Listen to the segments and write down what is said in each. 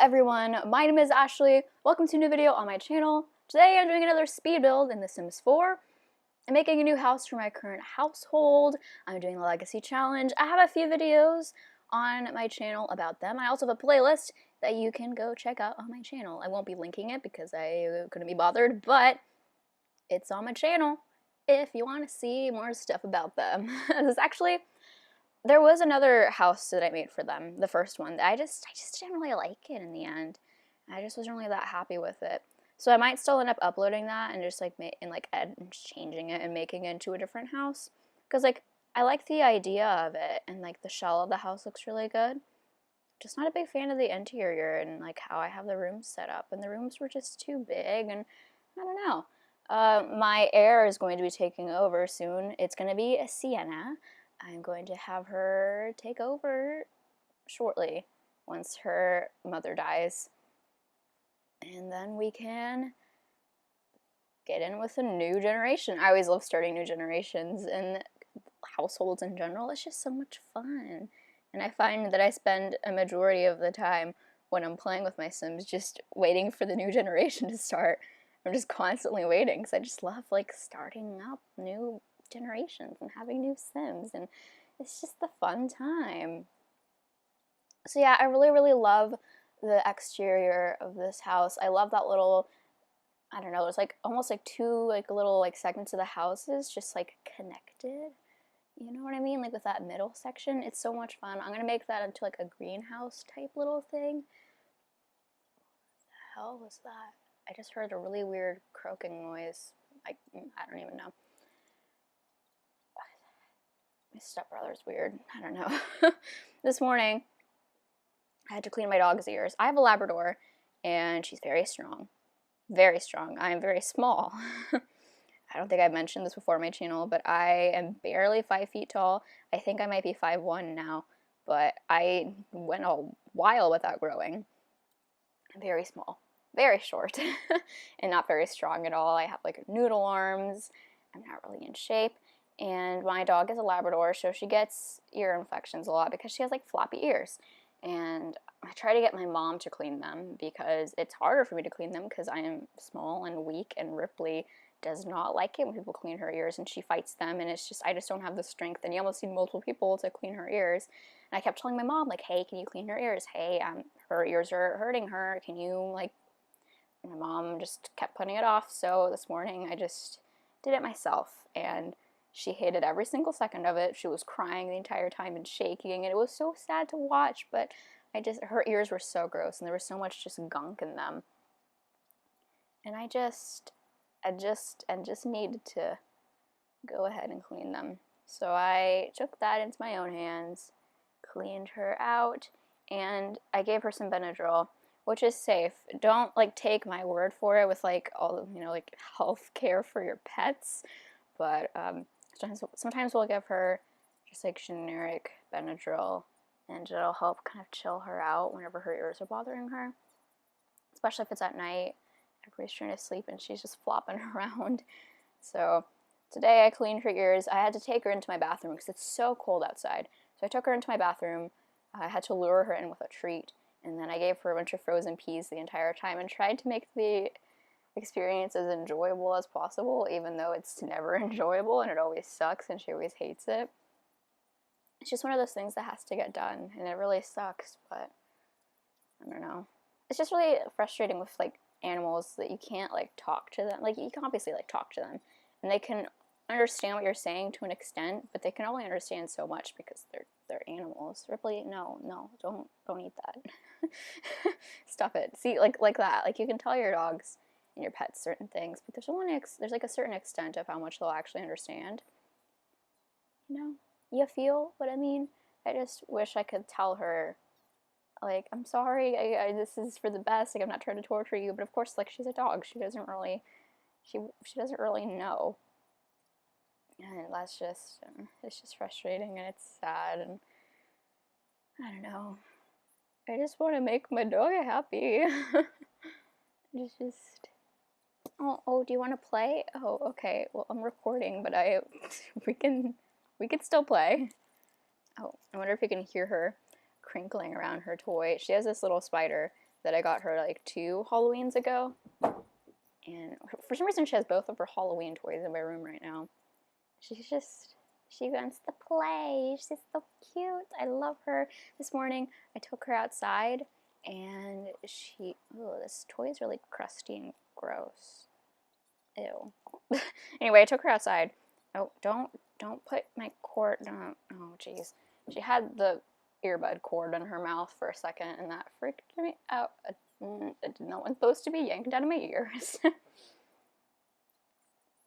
everyone, my name is Ashley. Welcome to a new video on my channel. Today I'm doing another speed build in The Sims 4. I'm making a new house for my current household. I'm doing the legacy challenge. I have a few videos on my channel about them. I also have a playlist that you can go check out on my channel. I won't be linking it because I couldn't be bothered, but it's on my channel if you want to see more stuff about them. There was another house that I made for them, the first one. I just didn't really like it in the end. I just wasn't really that happy with it. So I might still end up uploading that and just changing it and making it into a different house. Because I like the idea of it, and the shell of the house looks really good. Just not a big fan of the interior and how I have the rooms set up. And the rooms were just too big, and I don't know. My heir is going to be taking over soon. It's going to be a Sienna. I'm going to have her take over shortly once her mother dies. And then we can get in with a new generation. I always love starting new generations and households in general. It's just so much fun. And I find that I spend a majority of the time when I'm playing with my Sims just waiting for the new generation to start. I'm just constantly waiting because I just love starting up new generations and having new Sims, and it's just the fun time. So yeah, I really love the exterior of this house. I love that little, I don't know, there's almost two little segments of the houses just connected. You know what I mean? With that middle section. It's so much fun. I'm gonna make that into a greenhouse type little thing. What the hell was that? I just heard a really weird croaking noise. I don't even know. My stepbrother's weird. I don't know. This morning, I had to clean my dog's ears. I have a Labrador, and she's very strong. Very strong. I am very small. I don't think I've mentioned this before on my channel, but I am barely 5 feet tall. I think I might be 5'1" now, but I went a while without growing. I'm very small. Very short. And not very strong at all. I have noodle arms. I'm not really in shape. And my dog is a Labrador, so she gets ear infections a lot because she has floppy ears. And I try to get my mom to clean them because it's harder for me to clean them because I am small and weak, and Ripley does not like it when people clean her ears, and she fights them, and it's just, I just don't have the strength, and you almost need multiple people to clean her ears. And I kept telling my mom, hey, can you clean her ears? Hey, her ears are hurting her. Can you, and my mom just kept putting it off, so this morning I just did it myself, and she hated every single second of it. She was crying the entire time and shaking, and it was so sad to watch, but her ears were so gross, and there was so much just gunk in them. And I just needed to go ahead and clean them. So I took that into my own hands, cleaned her out, and I gave her some Benadryl, which is safe. Don't take my word for it with all health care for your pets, but sometimes we'll give her just generic Benadryl, and it'll help kind of chill her out whenever her ears are bothering her, especially if it's at night. Everybody's trying to sleep and she's just flopping around. So today I cleaned her ears. I had to take her into my bathroom because it's so cold outside. So I took her into my bathroom. I had to lure her in with a treat, and then I gave her a bunch of frozen peas the entire time and tried to make the experience as enjoyable as possible, even though it's never enjoyable and it always sucks and she always hates it. It's just one of those things that has to get done, and it really sucks, but I don't know. It's just really frustrating with animals that you can't talk to them. You can obviously talk to them, and they can understand what you're saying to an extent, but they can only understand so much because they're animals. Ripley, no, don't eat that. Stop it. See, like that. You can tell your dogs and your pets certain things, but there's a certain extent of how much they'll actually understand. You know, you feel what I mean? I just wish I could tell her, I'm sorry, this is for the best, I'm not trying to torture you, but of course, she's a dog, she doesn't really know, and that's just, it's just frustrating, and it's sad, and I don't know, I just want to make my dog happy. It's just, oh, do you want to play? Oh, okay, well, I'm recording, but we can still play. Oh, I wonder if you can hear her crinkling around her toy. She has this little spider that I got her like 2 Halloweens ago. And for some reason, she has both of her Halloween toys in my room right now. She wants to play. She's so cute. I love her. This morning, I took her outside, and this toy is really crusty and gross. Ew. Anyway, I took her outside. Oh, don't put my cord on. Oh, jeez. She had the earbud cord in her mouth for a second, and that freaked me out. No one's supposed to be yanked out of my ears.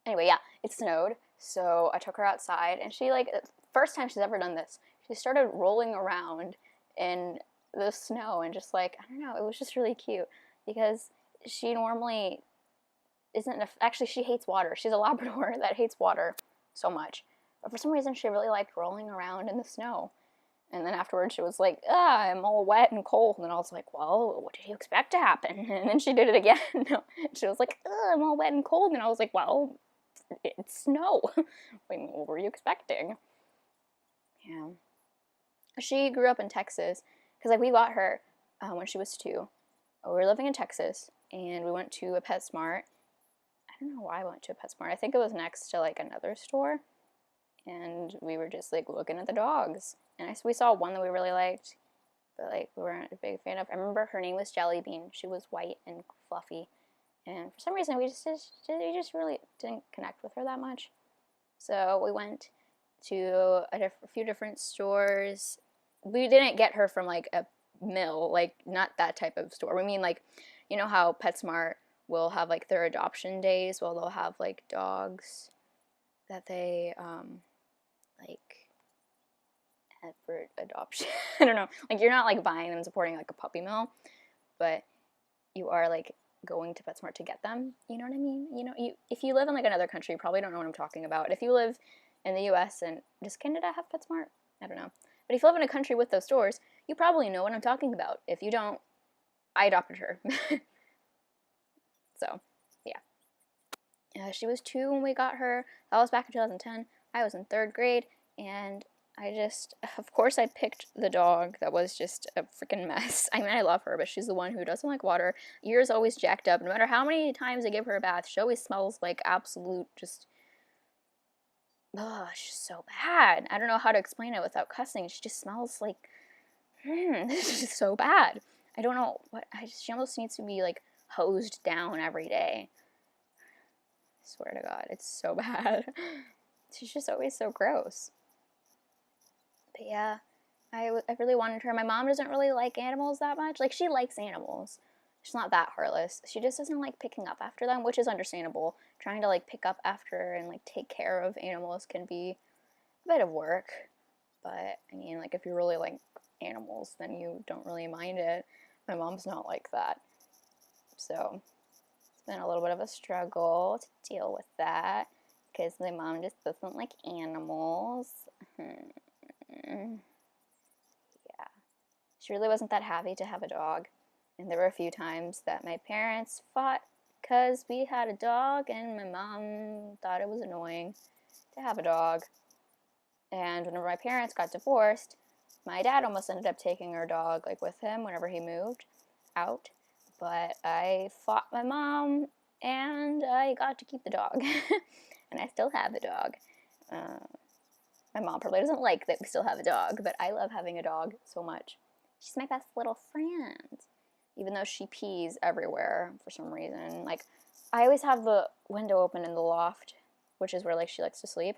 Anyway, yeah, it snowed, so I took her outside, and she, like, first time she's ever done this, she started rolling around in the snow, and just, like, I don't know, it was just really cute, because she normally isn't, actually, she hates water. She's a Labrador that hates water so much, but for some reason, she really liked rolling around in the snow. And then afterwards, she was like, I'm all wet and cold. And I was like, well, what did you expect to happen? And then she did it again. She was like, I'm all wet and cold. And I was like, well, it's snow. What were you expecting? Yeah. She grew up in Texas. Because, like, we got her when she was 2. We were living in Texas. And we went to a PetSmart. I don't know why I went to a PetSmart. I think it was next to, like, another store. And we were just, like, looking at the dogs. And we saw one that we really liked, but, like, we weren't a big fan of. I remember her name was Jelly Bean. She was white and fluffy. And for some reason, we just really didn't connect with her that much. So we went to a few different stores. We didn't get her from, like, a mill, like, not that type of store. We mean, like, you know how PetSmart will have, like, their adoption days? Well, they'll have, like, dogs that they, like, for adoption. I don't know. Like, you're not, like, buying them, supporting, like, a puppy mill, but you are, like, going to PetSmart to get them. You know what I mean? You know, if you live in, like, another country, you probably don't know what I'm talking about. If you live in the U.S. and does Canada have PetSmart? I don't know. But if you live in a country with those stores, you probably know what I'm talking about. If you don't, I adopted her. So, yeah. She was 2 when we got her. That was back in 2010. I was in 3rd grade, and of course I picked the dog that was just a freaking mess. I mean, I love her, but she's the one who doesn't like water. Ears always jacked up. No matter how many times I give her a bath, she always smells like absolute just, she's so bad. I don't know how to explain it without cussing. She just smells like, this is just so bad. I don't know she almost needs to be, like, hosed down every day. I swear to God, it's so bad. She's just always so gross. But yeah, I really wanted her. My mom doesn't really like animals that much. Like, she likes animals. She's not that heartless. She just doesn't like picking up after them, which is understandable. Trying to, like, pick up after and, like, take care of animals can be a bit of work. But, I mean, like, if you really like animals, then you don't really mind it. My mom's not like that. So, it's been a little bit of a struggle to deal with that. Because my mom just doesn't like animals. Yeah. She really wasn't that happy to have a dog. And there were a few times that my parents fought because we had a dog and my mom thought it was annoying to have a dog. And whenever my parents got divorced, my dad almost ended up taking our dog, like, with him whenever he moved out. But I fought my mom and I got to keep the dog. And I still have the dog. My mom probably doesn't like that we still have a dog, but I love having a dog so much. She's my best little friend. Even though she pees everywhere for some reason. Like, I always have the window open in the loft, which is where, like, she likes to sleep.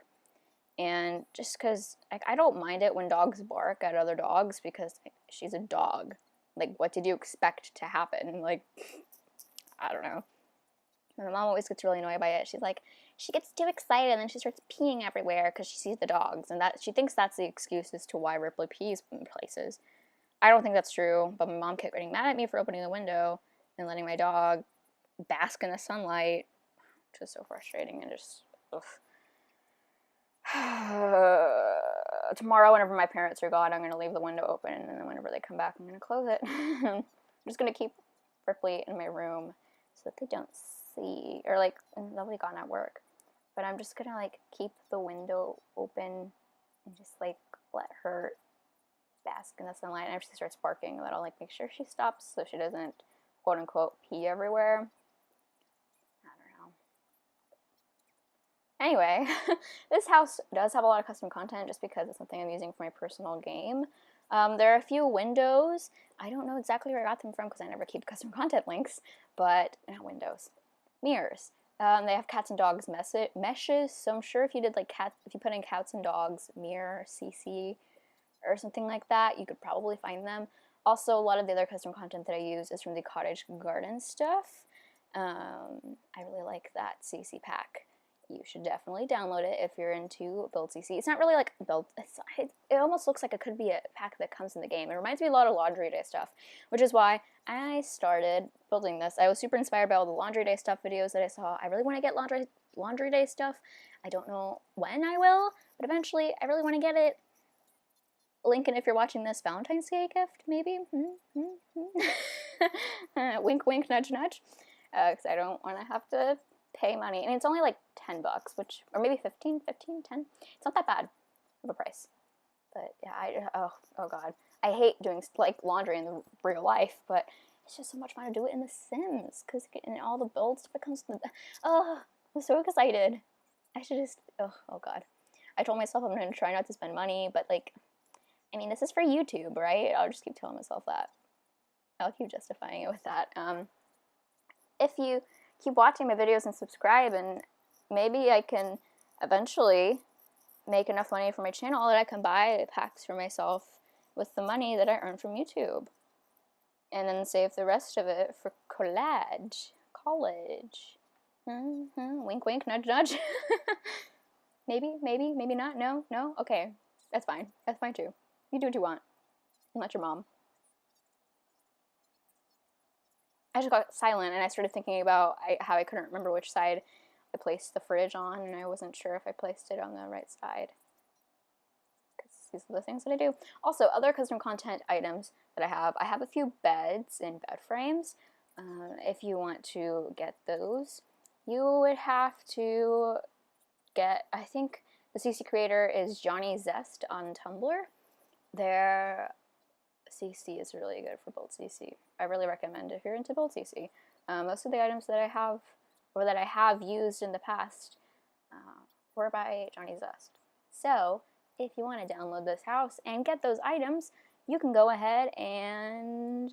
And just because, like, I don't mind it when dogs bark at other dogs because, like, she's a dog. Like, what did you expect to happen? Like, I don't know. My mom always gets really annoyed by it. She's like, she gets too excited and then she starts peeing everywhere because she sees the dogs. And that she thinks that's the excuse as to why Ripley pees in places. I don't think that's true, but my mom kept getting mad at me for opening the window and letting my dog bask in the sunlight, which was so frustrating and just, ugh. Tomorrow, whenever my parents are gone, I'm going to leave the window open, and then whenever they come back, I'm going to close it. I'm just going to keep Ripley in my room so that they don't see, or, like, they'll be gone at work. But I'm just going to, like, keep the window open and just, like, let her bask in the sunlight. And if she starts barking, that'll, like, make sure she stops so she doesn't quote unquote pee everywhere. I don't know. Anyway, this house does have a lot of custom content just because it's something I'm using for my personal game. There are a few windows. I don't know exactly where I got them from because I never keep custom content links, but not windows. Mirrors. They have cats and dogs meshes, so I'm sure if you did like if you put in cats and dogs mirror CC or something like that, you could probably find them. Also, a lot of the other custom content that I use is from the cottage garden stuff. I really like that CC pack. You should definitely download it if you're into Build CC. It's not really like Build, it almost looks like it could be a pack that comes in the game. It reminds me a lot of Laundry Day stuff, which is why I started building this. I was super inspired by all the Laundry Day stuff videos that I saw. I really want to get Laundry Day stuff. I don't know when I will, but eventually I really want to get it. Lincoln, if you're watching this, Valentine's Day gift, maybe? Wink, wink, nudge, nudge. Because I don't want to have to pay money. And it's only like $10, which, or maybe 10. It's not that bad of a price. But yeah, oh god. I hate doing like laundry in the real life, but it's just so much fun to do it in The Sims. Because in all the builds becomes, I'm so excited. I should just, oh god. I told myself I'm going to try not to spend money, but like, I mean, this is for YouTube, right? I'll just keep telling myself that. I'll keep justifying it with that. If you keep watching my videos and subscribe, and maybe I can eventually make enough money for my channel that I can buy packs for myself with the money that I earn from YouTube. And then save the rest of it for college. Wink, wink, nudge, nudge. Maybe not. No. Okay, that's fine. That's fine too. You do what you want. I'm not your mom. I just got silent and I started thinking about how I couldn't remember which side I placed the fridge on, and I wasn't sure if I placed it on the right side. Because these are the things that I do. Also, other custom content items that I have a few beds and bed frames. If you want to get those, you would have to get, I think the CC creator is Johnny Zest on Tumblr. Their CC is really good for Build CC. I really recommend if you're into Build CC. Most of the items that I have, or that I have used in the past, were by Johnny Zest. So, if you want to download this house and get those items, you can go ahead and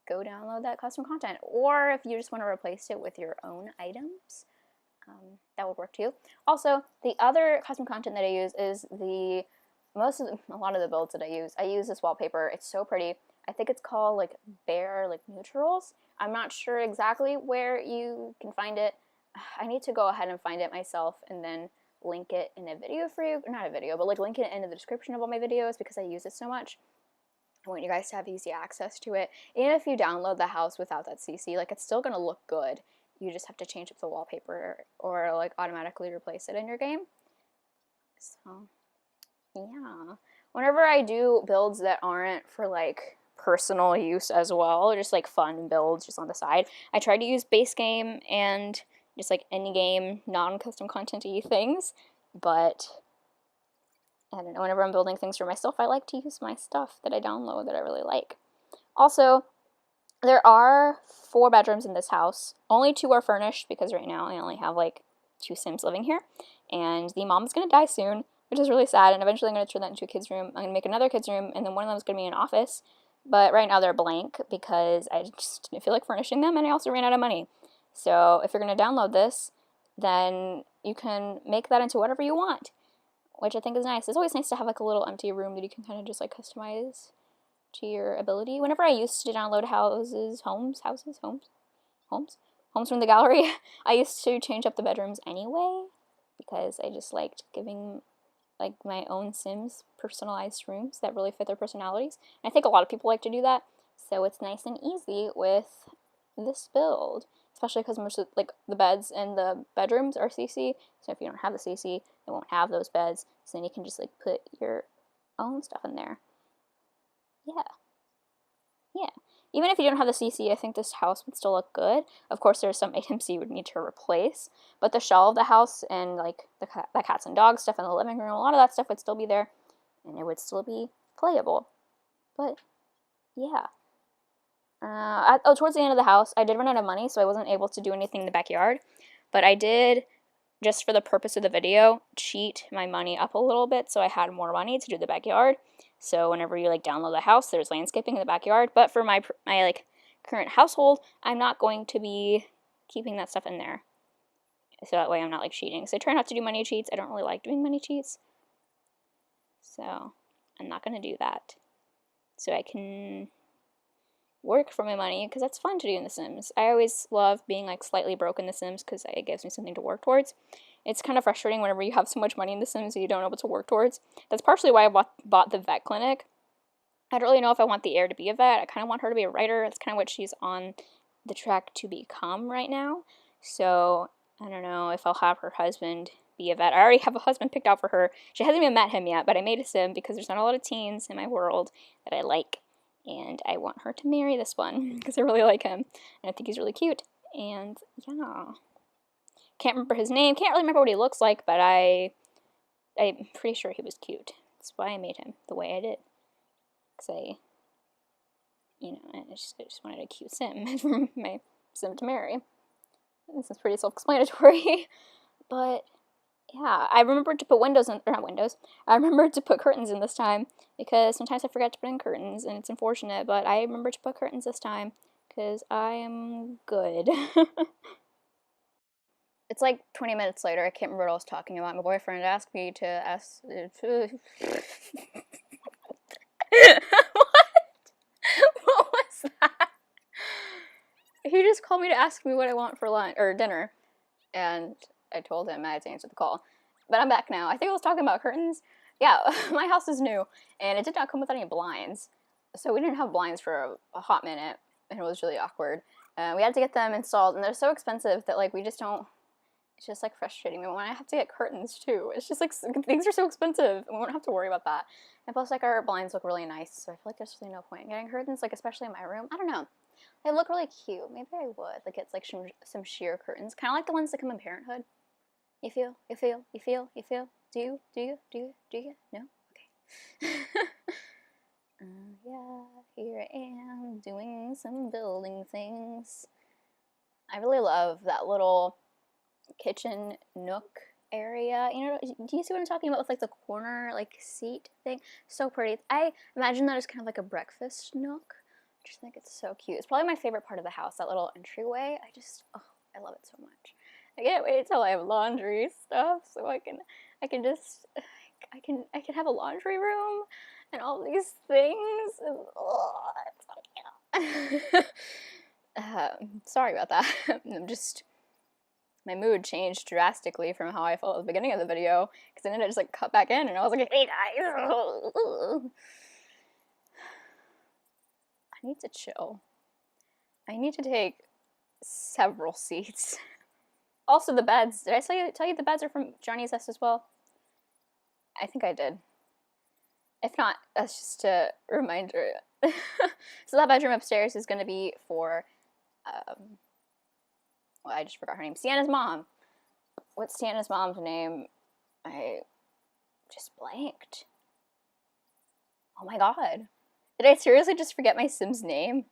go download that custom content. Or if you just want to replace it with your own items, that would work too. Also, the other custom content that I use is a lot of the builds that I use this wallpaper. It's so pretty. I think it's called like Bare like Neutrals. I'm not sure exactly where you can find it. I need to go ahead and find it myself and then link it in a video for you. Not a video, but like link it in the description of all my videos because I use it so much. I want you guys to have easy access to it. Even if you download the house without that CC, like it's still gonna look good. You just have to change up the wallpaper or like automatically replace it in your game. So yeah, whenever I do builds that aren't for like personal use as well, just like fun builds just on the side, I try to use base game and just like any game non-custom content-y things, but I don't know, whenever I'm building things for myself, I like to use my stuff that I download that I really like. Also, there are 4 bedrooms in this house. Only 2 are furnished because right now I only have like 2 Sims living here, and the mom's gonna die soon, which is really sad, and eventually I'm going to turn that into a kid's room. I'm going to make another kid's room, and then one of them is going to be an office, but right now they're blank because I just didn't feel like furnishing them, and I also ran out of money. So if you're going to download this, then you can make that into whatever you want, which I think is nice. It's always nice to have like a little empty room that you can kind of just like customize to your ability. Whenever I used to download homes from the gallery, I used to change up the bedrooms anyway because I just liked giving like my own Sims personalized rooms that really fit their personalities. And I think a lot of people like to do that, so it's nice and easy with this build, especially because most of like the beds and the bedrooms are CC. So if you don't have the CC, they won't have those beds. So then you can just like put your own stuff in there. Yeah. Even if you don't have the CC, I think this house would still look good. Of course, there's some items you would need to replace, but the shell of the house and like the cats and dogs stuff in the living room, a lot of that stuff would still be there, and it would still be playable. But yeah, Towards the end of the house, I did run out of money, so I wasn't able to do anything in the backyard. But I did, just for the purpose of the video, cheat my money up a little bit, so I had more money to do the backyard. So whenever you like download the house, there's landscaping in the backyard. But for my like current household, I'm not going to be keeping that stuff in there. So that way I'm not like cheating. So I try not to do money cheats. I don't really like doing money cheats. So I'm not going to do that. So I can work for my money, because that's fun to do in The Sims. I always love being like slightly broke in The Sims, because it gives me something to work towards. It's kind of frustrating whenever you have so much money in The Sims that you don't know what to work towards. That's partially why I bought the vet clinic. I don't really know if I want the heir to be a vet. I kind of want her to be a writer. That's kind of what she's on the track to become right now. So I don't know if I'll have her husband be a vet. I already have a husband picked out for her. She hasn't even met him yet, but I made a sim because there's not a lot of teens in my world that I like. And I want her to marry this one because I really like him. And I think he's really cute. And yeah. Can't remember his name. Can't really remember what he looks like, but I'm pretty sure he was cute. That's why I made him the way I did. Because I just wanted a cute sim for my sim to marry. This is pretty self-explanatory. But yeah, I remembered to put I remembered to put curtains in this time, because sometimes I forget to put in curtains, and it's unfortunate, but I remembered to put curtains this time, because I am good. It's like 20 minutes later, I can't remember what I was talking about. My boyfriend asked me to ask... What? What was that? He just called me to ask me what I want for lunch, or dinner, and I told him I had to answer the call. But I'm back now. I think I was talking about curtains. Yeah, my house is new, and it did not come with any blinds. So we didn't have blinds for a hot minute, and it was really awkward. We had to get them installed, and they're so expensive that, like, we just don't... It's just, like, frustrating me when I have to get curtains, too. It's just, like, things are so expensive, and we won't have to worry about that. And plus, like, our blinds look really nice, so I feel like there's really no point in getting curtains, like, especially in my room. I don't know. They look really cute. Maybe I would. Like, it's, like, some sheer curtains. Kind of like the ones that come in Parenthood. You feel? Do you? No? Okay. Yeah, here I am, doing some building things. I really love that little kitchen nook area. Do you see what I'm talking about with, like, the corner, like, seat thing? So pretty. I imagine that as kind of like a breakfast nook. I just think it's so cute. It's probably my favorite part of the house, that little entryway. I love it so much. I can't wait till I have laundry stuff, so I can have a laundry room and all these things. And, it's so cute. Sorry about that. My mood changed drastically from how I felt at the beginning of the video, because then I just like cut back in and I was like, hey guys. I need to chill. I need to take several seats. Also, the beds. Did I tell you the beds are from Johnny's Nest as well? I think I did. If not, that's just a reminder. So that bedroom upstairs is going to be for, well, I just forgot her name. Sienna's mom. What's Sienna's mom's name? I just blanked. Oh my god. Did I seriously just forget my Sim's name?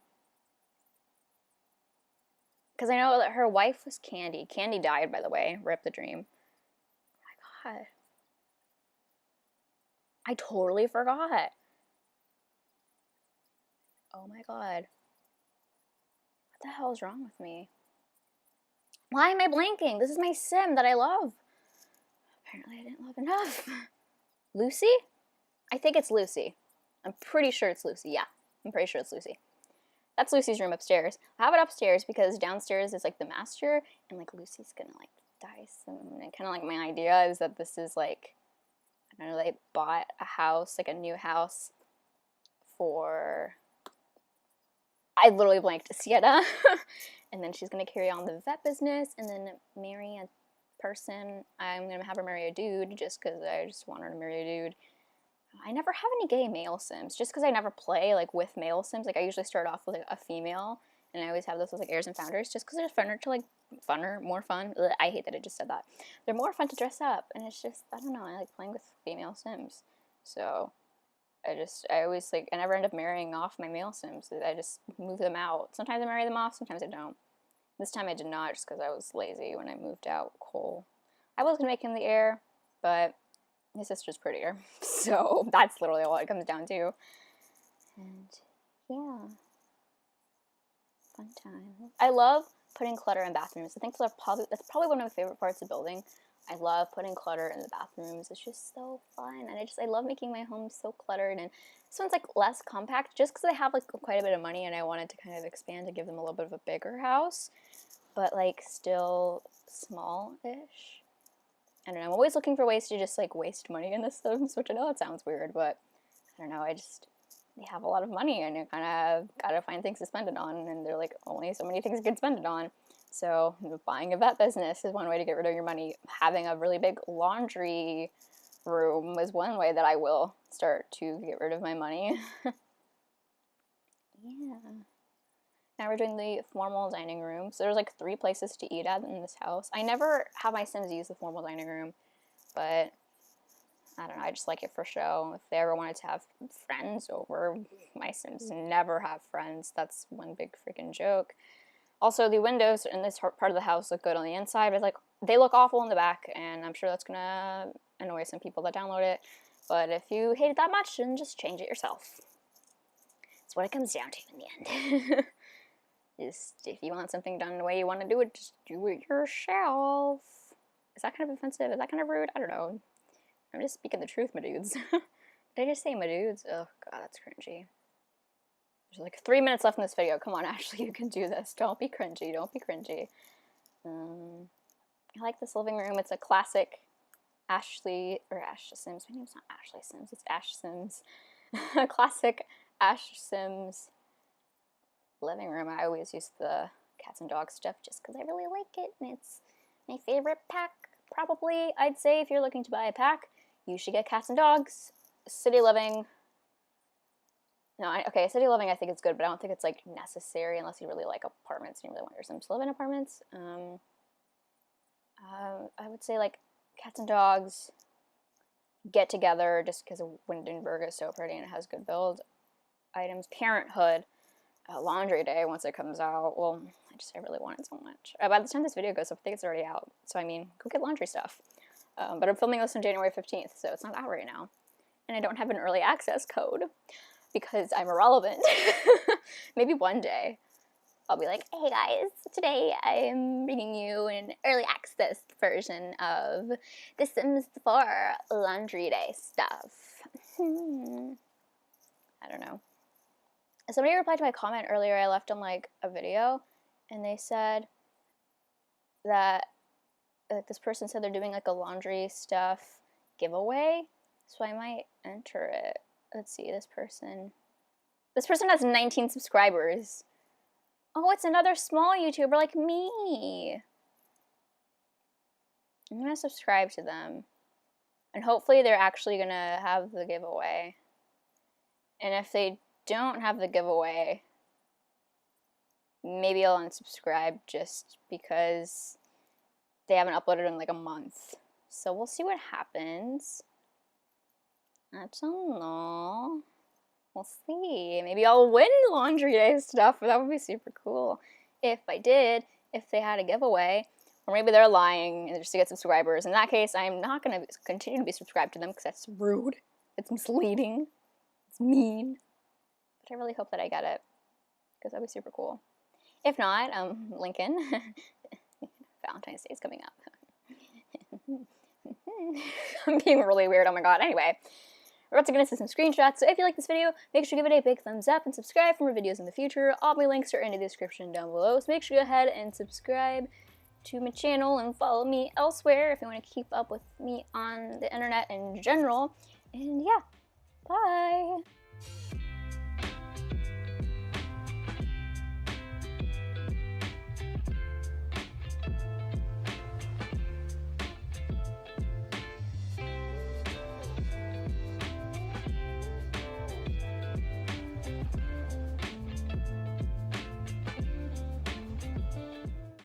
Because I know that her wife was Candy. Candy died, by the way. Rip the dream. Oh my god. I totally forgot. Oh my god. What the hell is wrong with me? Why am I blanking? This is my Sim that I love. Apparently I didn't love enough. Lucy? I think it's Lucy. I'm pretty sure it's Lucy. Yeah, I'm pretty sure it's Lucy. That's Lucy's room upstairs. I have it upstairs because downstairs is like the master, and like Lucy's gonna like die soon. And kind of like my idea is that this is like, I don't know, they bought a house, like a new house for, I literally blanked, Sienna. And then she's gonna carry on the vet business and then marry a person. I'm gonna have her marry a dude just because I just want her to marry a dude. I never have any gay male Sims, just because I never play like with male Sims. Like I usually start off with like, a female, and I always have those as like heirs and founders, just because they're funner to like more fun. Ugh, I hate that I just said that. They're more fun to dress up, and it's just, I don't know, I like playing with female Sims. So I always like, I never end up marrying off my male Sims. I just move them out. Sometimes I marry them off, sometimes I don't. This time I did not, just because I was lazy when I moved out Cole. I was gonna make him the heir, but his sister's prettier. So that's literally all it comes down to. And yeah, fun time. I love putting clutter in bathrooms. I think that's probably one of my favorite parts of building. I love putting clutter in the bathrooms. It's just so fun, and I love making my home so cluttered. And this one's like less compact, just because I have like quite a bit of money, and I wanted to kind of expand and give them a little bit of a bigger house, but like still small-ish. I don't know. I'm always looking for ways to just like waste money in the Sims, which I know it sounds weird, but I don't know. They have a lot of money, and you kind of gotta find things to spend it on, and they're like only so many things you can spend it on. So buying a vet business is one way to get rid of your money. Having a really big laundry room is one way that I will start to get rid of my money. Yeah. Now we're doing the formal dining room. So there's like 3 places to eat at in this house. I never have my Sims use the formal dining room, but I don't know, I just like it for show. If they ever wanted to have friends over, my Sims never have friends. That's one big freaking joke. Also, the windows in this part of the house look good on the inside, but like they look awful in the back, and I'm sure that's gonna annoy some people that download it. But if you hate it that much, then just change it yourself. That's what it comes down to in the end. Just if you want something done the way you want to do it, just do it yourself. Is that kind of offensive? Is that kind of rude? I don't know. I'm just speaking the truth, my dudes. Did I just say my dudes? Oh god, that's cringy. There's like 3 minutes left in this video. Come on, Ashley, you can do this. Don't be cringy. Don't be cringy. I like this living room. It's a classic ashsims. My name's not Ashley Sims. It's ashsims. A classic ashsims living room. I always use the cats and dogs stuff just because I really like it, and it's my favorite pack. Probably, I'd say if you're looking to buy a pack, you should get cats and dogs. City living. No, okay, city living I think is good, but I don't think it's like necessary unless you really like apartments and you really want your Sims to live in apartments. I would say like cats and dogs get together just because Windenburg is so pretty and it has good build items. Parenthood. Laundry day once it comes out. Well, I really want it so much. By the time this video goes up, I think it's already out. So I mean, go get laundry stuff. But I'm filming this on January 15th, so it's not out right now. And I don't have an early access code because I'm irrelevant. Maybe one day I'll be like, hey guys, today I'm bringing you an early access version of The Sims 4 laundry day stuff. I don't know. Somebody replied to my comment earlier I left on like a video, and they said that this person said they're doing like a laundry stuff giveaway, so I might enter it. Let's see, this person has 19 subscribers. Oh, it's another small YouTuber like me. I'm gonna subscribe to them, and hopefully they're actually gonna have the giveaway. And if they don't have the giveaway, maybe I'll unsubscribe just because they haven't uploaded in like a month. So we'll see what happens. I don't know. We'll see. Maybe I'll win laundry day stuff. That would be super cool. If I did, if they had a giveaway, or maybe they're lying just to get subscribers. In that case, I'm not going to continue to be subscribed to them because that's rude. It's misleading. It's mean. But I really hope that I get it because that'd be super cool. If not, Lincoln. Valentine's Day is coming up. I'm being really weird. Oh my god. Anyway. We're about to get into some screenshots, so if you like this video, make sure to give it a big thumbs up and subscribe for more videos in the future. All my links are in the description down below, so make sure to go ahead and subscribe to my channel and follow me elsewhere if you want to keep up with me on the internet in general. And yeah, bye!